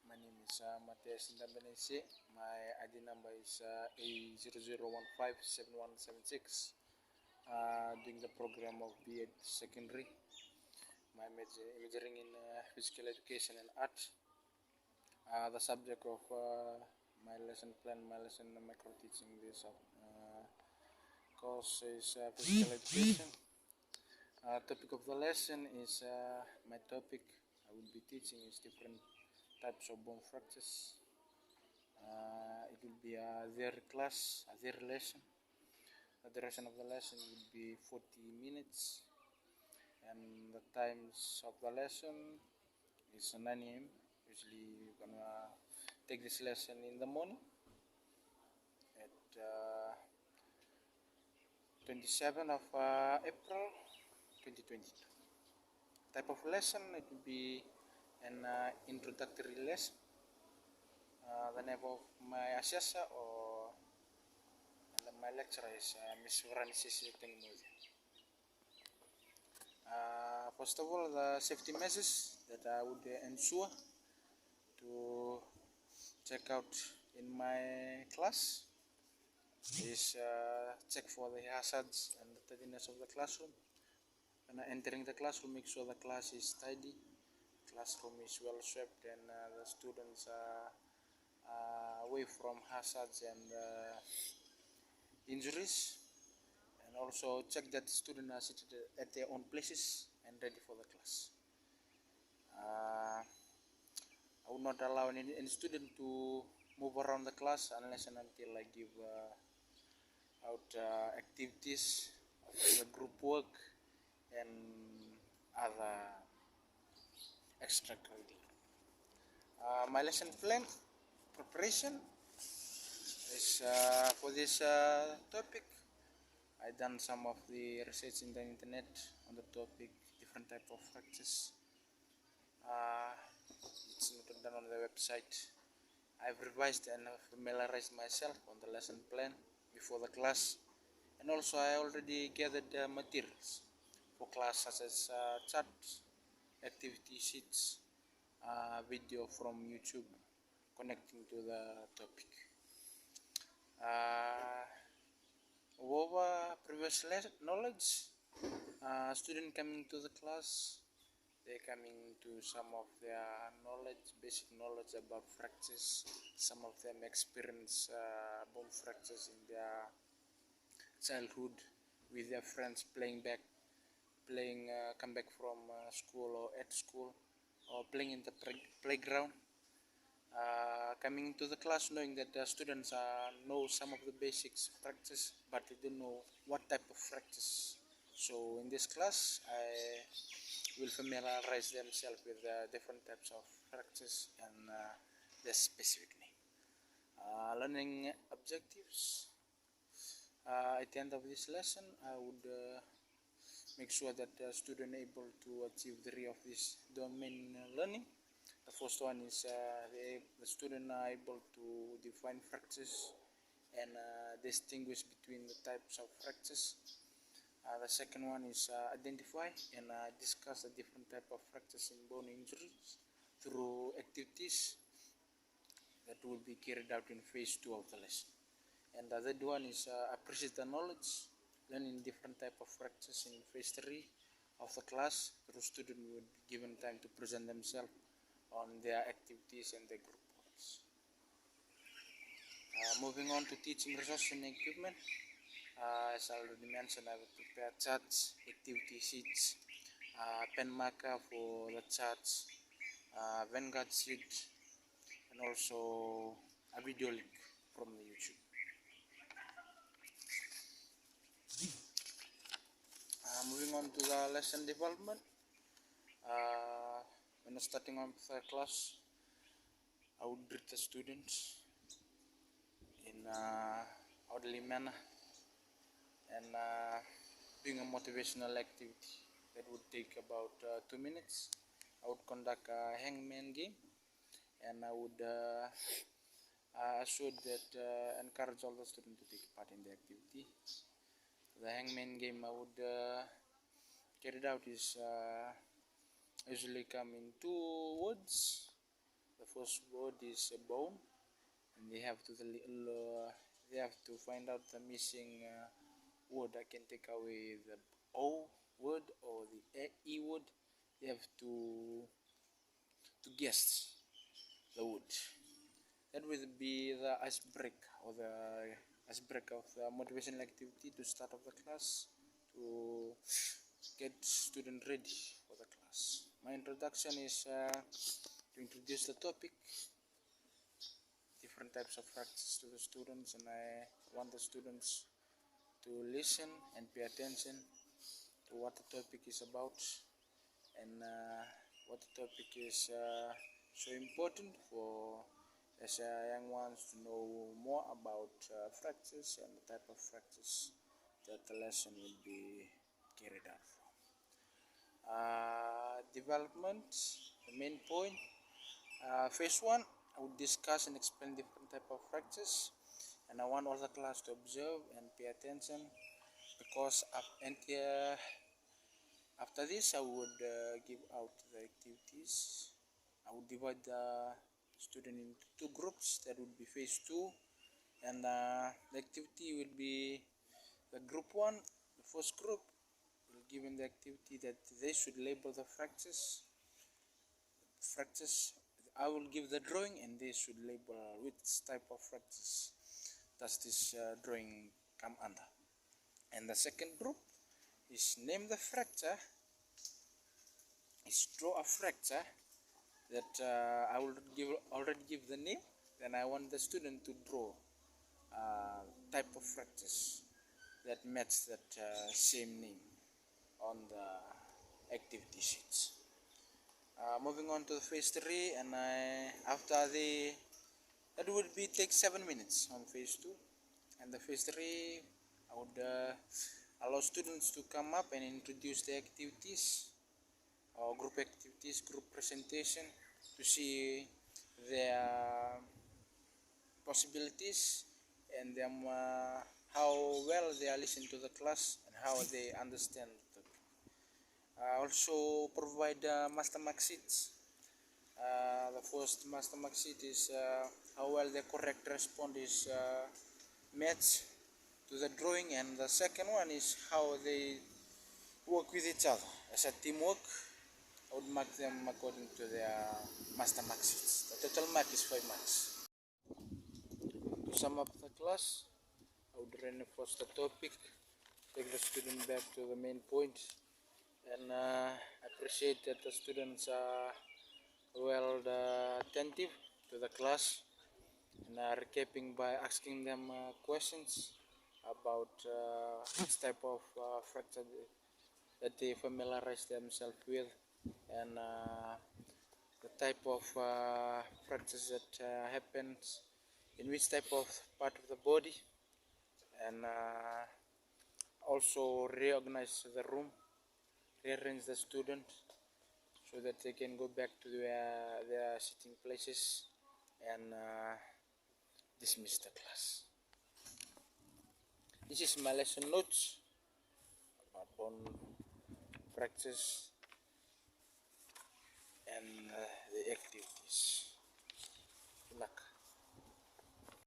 My name is Matthias Ndambenese. My ID number is A00157176. Doing the program of B.Ed Secondary. My majoring in physical education and art. The subject of my lesson plan, my lesson micro teaching this course is physical education. Topic of the lesson is my topic I will be teaching is different types of bone fractures. It will be their class, their lesson. The duration of the lesson will be 40 minutes, and the times of the lesson is 9 a.m. Usually, you're gonna take this lesson in the morning at 27th of April 2022. Type of lesson it will be an introductory lesson. The name of my assessor or my lecturer is Ms. Francis Tengmuzi. First of all, the safety measures that I would ensure to check out in my class is check for the hazards and the tidiness of the classroom. When entering the classroom, make sure the class is tidy, classroom is well swept, and the students are away from hazards and injuries. And also check that students are seated at their own places and ready for the class. I would not allow any student to move around the class unless and until I give out activities, the group work, and other extracurricular. My lesson plan preparation is for this topic. I done some of the research in the internet on the topic, different type of fractures. It's not done on the website. I've revised and familiarized myself on the lesson plan before the class, and also I already gathered materials for class such as charts, activity sheets, video from YouTube connecting to the topic. Over previous knowledge, student coming to the class, they coming to some of their knowledge, basic knowledge about fractures. Some of them experience bone fractures in their childhood with their friends playing, come back from school or at school, or playing in the playground. Coming to the class knowing that the students know some of the basics fractures, but they don't know what type of fractures. So in this class, I will familiarize themselves with different types of fractures and their specific name. Learning objectives. At the end of this lesson, I would make sure that the student able to achieve 3 of this domain learning. The first one is the student are able to define fractures and distinguish between the types of fractures. The second one is identify and discuss the different type of fractures in bone injuries through activities that will be carried out in phase 2 of the lesson. And the third one is appreciate the knowledge, learning different type of fractures in phase 3 of the class. The student would be given time to present themselves on their activities and their group works. Moving on to teaching resources and equipment. As I already mentioned, I will prepare charts, activity sheets, pen marker for the charts, Vanguard sheet, and also a video link from the YouTube. Moving on to the lesson development. When starting on the class, I would greet the students in orderly manner and doing a motivational activity that would take about 2 minutes. I would conduct a hangman game, and I would assure that encourage all the students to take part in the activity. The hangman game I would carry out is usually come in 2 words. The first word is bone, and they have to they have to find out the missing word. I can take away the O word or the E word. They have to guess the word. That will be the icebreaker or the icebreaker of the motivational activity to start of the class, to get student ready for the class. My introduction is to introduce the topic, different types of practice to the students, and I want the students to listen and pay attention to what the topic is about, and what the topic is so important for as young ones to know more about fractures and the type of fractures that the lesson will be carried out from. Development, the main point. Phase 1, I would discuss and explain different type of fractures, and I want all the class to observe and pay attention, because after this I would give out the activities. I would divide the student into two groups. That would be phase 2, and the activity will be the group 1. The first group will given the activity that they should label the fractures. I will give the drawing, and they should label which type of fractures does this drawing come under. And the second group is name the fracture, is draw a fracture that I will already give the name. Then I want the student to draw type of fractures that match that same name on the activity sheets. Moving on to the phase 3, and after that would be take 7 minutes on phase 2, and the phase 3 I would allow students to come up and introduce the activities or group activities, group presentation, to see their possibilities and them how well they are listening to the class and how they understand the topic. Also provide master mark sheets. The first master mark sheet is how well the correct response is matched to the drawing, and the second one is how they work with each other as a teamwork. I would mark them according to their master mark sheets. The total mark is 5 marks. To sum up the class, I would reinforce the topic, take the student back to the main point, and appreciate that the students are well attentive to the class, and recapping by asking them questions about which type of fracture that they familiarize themselves with, and the type of fractures that happens in which type of part of the body, and also reorganize the room, rearrange the student so that they can go back to their sitting places, and dismiss the class. This is my lesson notes about bone fractures and the activities. Good luck.